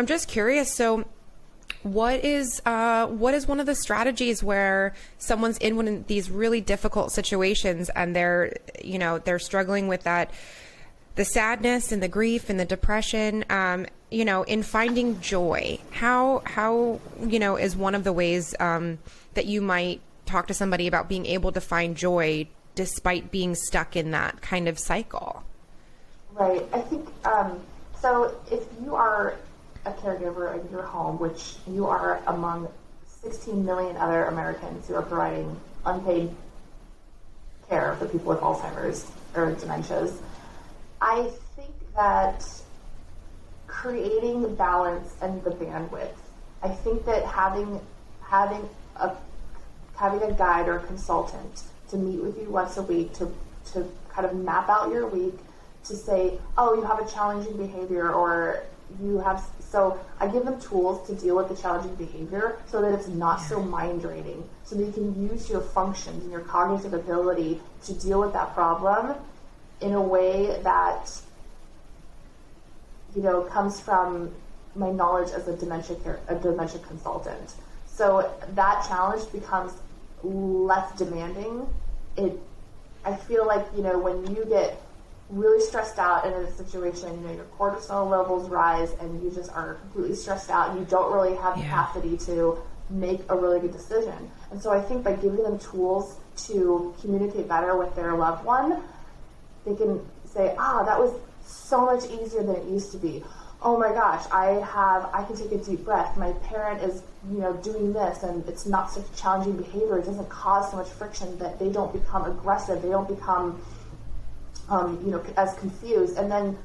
I'm just curious. So what is one of the strategies where someone's in one of these really difficult situations and they're struggling with the sadness and the grief and the depression, in finding joy? How is one of the ways that you might talk to somebody about being able to find joy despite being stuck in that kind of cycle? Right. I think, so if you are a caregiver in your home, which you are among 16 million other Americans who are providing unpaid care for people with Alzheimer's or dementias, I think that creating the balance and the bandwidth, I think that having a guide or a consultant to meet with you once a week to kind of map out your week, to say, oh, you have a challenging behavior, or you have, so I give them tools to deal with the challenging behavior so that it's not so mind draining, so that you can use your functions and your cognitive ability to deal with that problem in a way that, comes from my knowledge as a dementia consultant. So that challenge becomes less demanding. I feel like, when you get really stressed out in a situation, your cortisol levels rise and you just are completely stressed out and you don't really have capacity to make a really good decision. And so I think by giving them tools to communicate better with their loved one, they can say, that was so much easier than it used to be. Oh my gosh, I can take a deep breath. My parent is, doing this, and it's not such challenging behavior. It doesn't cause so much friction that they don't become aggressive. They don't become, as confused. And then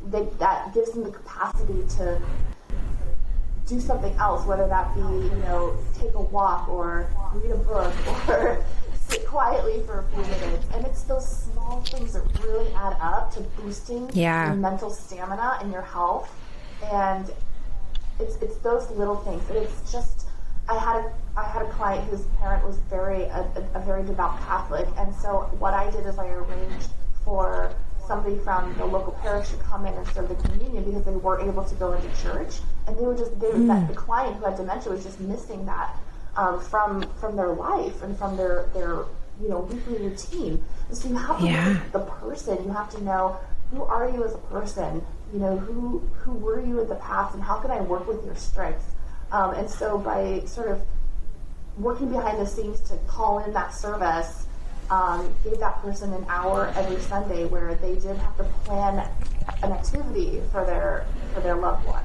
that gives them the capacity to do something else, whether that be, take a walk or read a book or sit quietly for a few minutes. And it's those small things that really add up to boosting your mental stamina and your health. And it's those little things. And it's just, I had a client whose parent was a very devout Catholic, and so what I did is I arranged for somebody from the local parish to come in and serve the communion because they weren't able to go into church, and the client who had dementia was just missing that from their life and from their weekly routine. And so you have to look at the person. You have to know, who are you as a person? Who were you in the past, and how can I work with your strengths? And so by sort of working behind the scenes to call in that service, gave that person an hour every Sunday where they didn't have to plan an activity for their loved one.